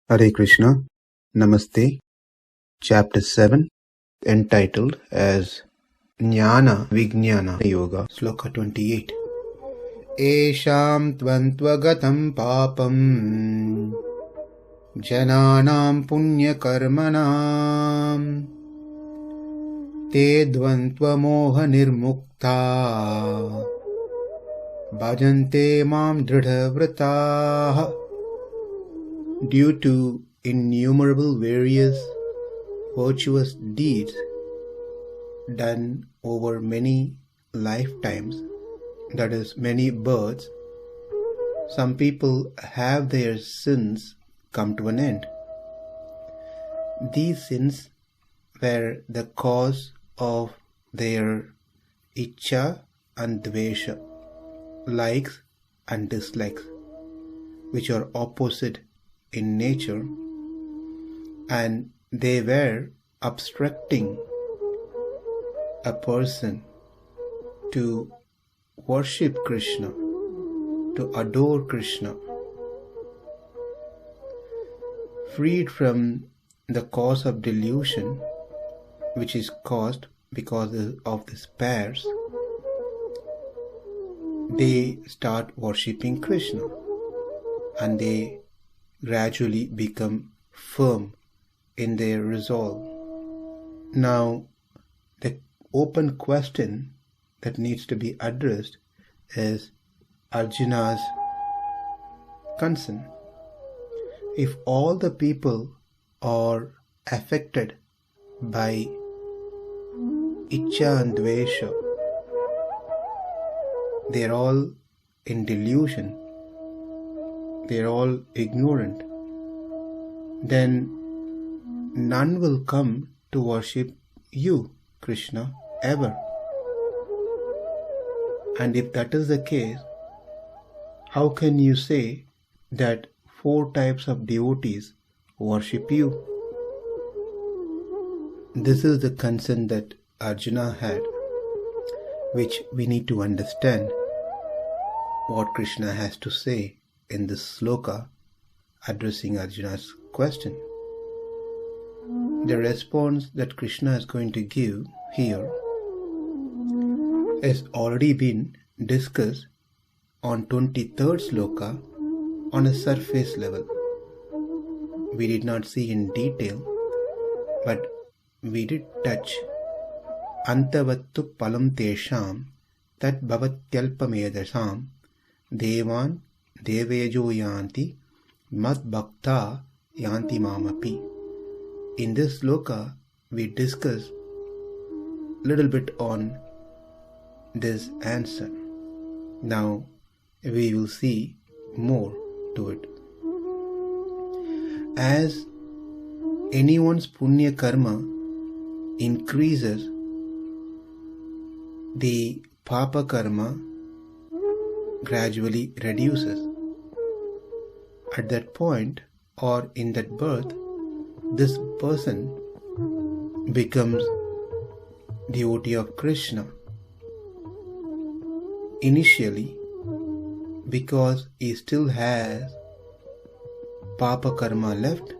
Hare Krishna, Namaste, Chapter 7, entitled as Jnana Vijnana Yoga, Sloka 28. yeṣāṁ dvandva-gatām pāpaṁ janānāṁ puṇya-karmaṇām te dvandva-moha-nirmuktā bhajante māṁ dṛḍha-vratāḥ. Due to innumerable various virtuous deeds done over many lifetimes, that is, many births, some people have their sins come to an end. These sins were the cause of their ichcha and dvesha, likes and dislikes, which are opposite in nature, and they were obstructing a person to worship Krishna, to adore Krishna. Freed from the cause of delusion, which is caused because of the spares, they start worshipping Krishna, and they gradually become firm in their resolve. Now, the open question that needs to be addressed is Arjuna's concern. If all the people are affected by ichcha and dvesha, they are all in delusion, they are all ignorant, then none will come to worship you, Krishna, ever. And if that is the case, how can you say that 4 types of devotees worship you? This is the concern that Arjuna had, which we need to understand what Krishna has to say in this sloka addressing Arjuna's question. The response that Krishna is going to give here has already been discussed on 23rd sloka on a surface level. We did not see in detail, but we did touch anta-vattu palam teṣāṁ tat bhavatyalpamedasāṁ devan devejo yanti mad bhakta yanti mamapi. In this sloka, we discuss little bit on this answer. Now, we will see more to it. As anyone's puṇya-karma increases, the pāpa-karma gradually reduces. At that point, or in that birth, this person becomes devotee of Krishna. Initially, because he still has pāpa karma left,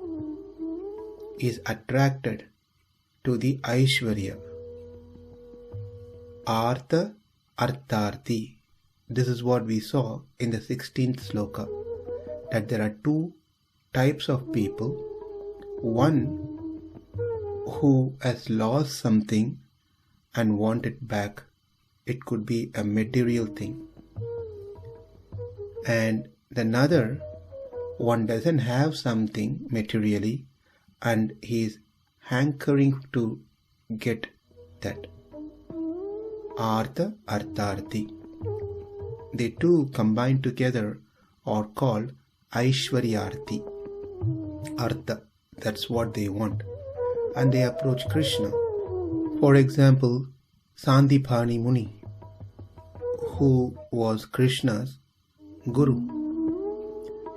he is attracted to the Aishwarya. Artha artharthi. This is what we saw in the 16th sloka, that there are 2 types of people. One who has lost something and want it back. It could be a material thing. And another one doesn't have something materially and he is hankering to get that. Artha artharthi. The 2 combined together are called Aishwaryarthi. Artha, that's what they want. And they approach Krishna. For example, Sandipani Muni, who was Krishna's guru,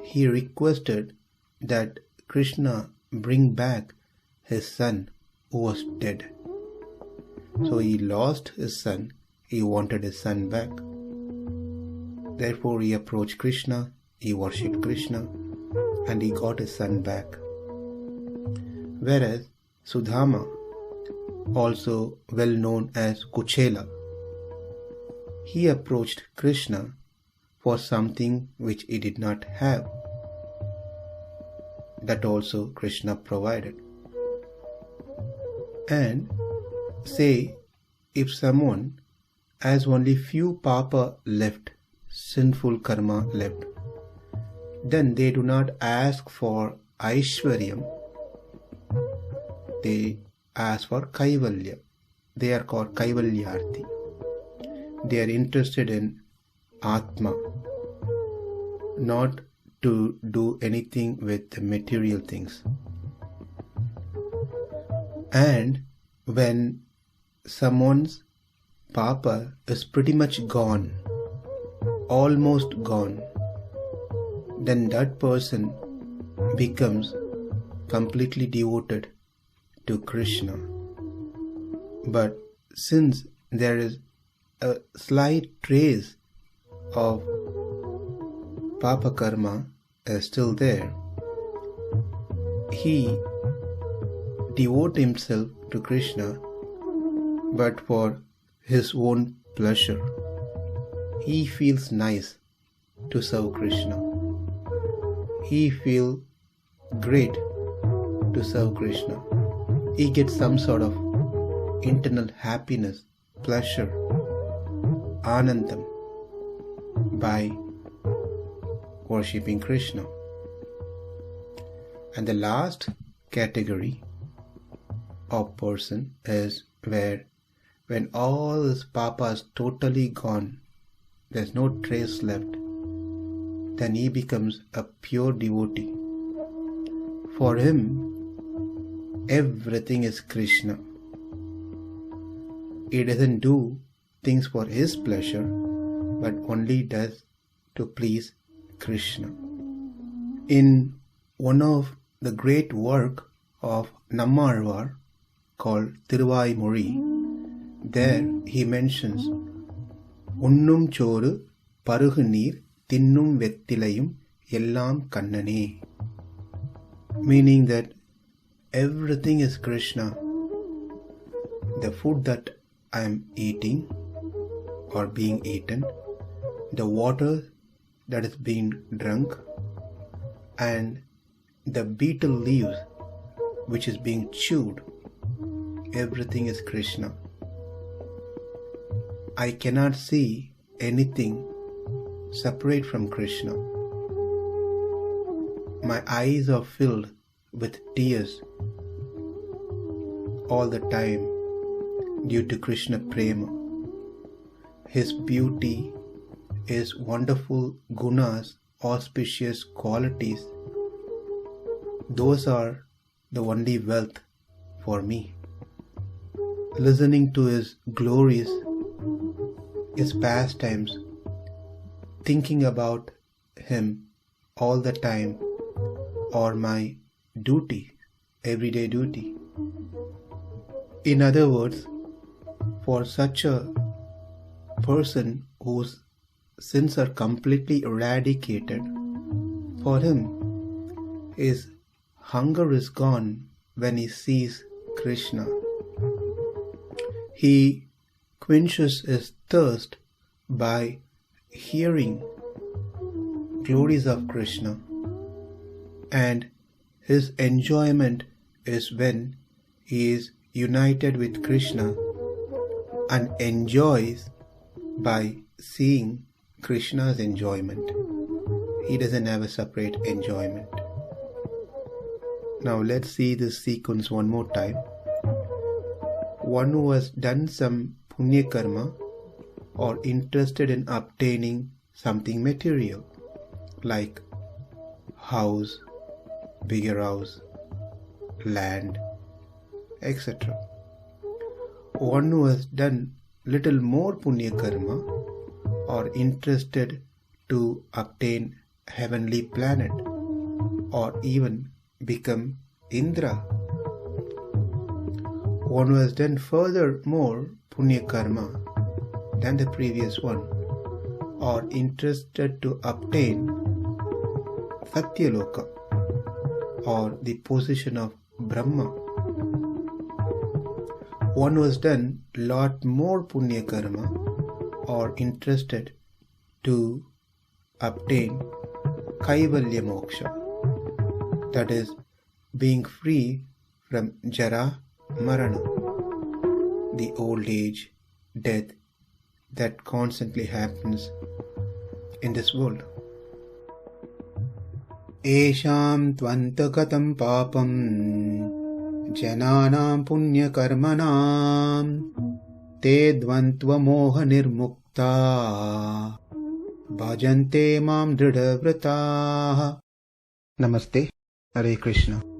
he requested that Krishna bring back his son who was dead. So he lost his son, he wanted his son back. Therefore he approached Krishna, he worshipped Krishna, and he got his son back. Whereas Sudama, also well known as Kuchela, he approached Krishna for something which he did not have. That also Krishna provided. And say if someone has only few papa left, sinful karma left, then they do not ask for Aishwaryam, they ask for Kaivalya. They are called Kaivalyarthi. They are interested in Atma, not to do anything with the material things. And when someone's papa is pretty much gone, almost gone, then that person becomes completely devoted to Krishna. But since there is a slight trace of papa karma is still there, he devotes himself to Krishna, but for his own pleasure. He feels nice to serve Krishna. He feels great to serve Krishna. He gets some sort of internal happiness, pleasure, anandam by worshipping Krishna. And the last category of person is where when all his papa is totally gone, there's no trace left, then he becomes a pure devotee. For him, everything is Krishna. He doesn't do things for his pleasure, but only does to please Krishna. In one of the great work of Nammalvar called Thiruvaimozhi, there he mentions Unnum choru parugu neer tinnum vettilayum ellam kannane, meaning that everything is Krishna. The food that I am eating or being eaten, the water that is being drunk, and the betel leaves which is being chewed, everything is Krishna. I cannot see anything separate from Krishna. My eyes are filled with tears all the time due to Krishna Prema. His beauty, His wonderful gunas, auspicious qualities, those are the only wealth for me. Listening to His glories, His pastimes, thinking about Him all the time are my duty, everyday duty. In other words, for such a person whose sins are completely eradicated, for him his hunger is gone when he sees Krishna. He quenches his thirst by hearing glories of Krishna, and his enjoyment is when he is united with Krishna and enjoys by seeing Krishna's enjoyment. He doesn't have a separate enjoyment. Now let's see this sequence one more time. One who has done some puṇya-karma or interested in obtaining something material like house, bigger house, land, etc. One who has done little more puṇya-karma or interested to obtain heavenly planet or even become Indra. One who has done further more puṇya-karma than the previous one or interested to obtain Satyaloka or the position of Brahma, one was done lot more punya karma or interested to obtain kaivalya moksha, that is, being free from jara marana, the old age, death that constantly happens in this world. yeṣāṁ anta-gataṁ pāpaṁ janānāṁ puṇya-karmaṇām dvandva-moha-nirmuktā bhajante maam dṛḍha-vratāḥ. Namaste. Hare Krishna.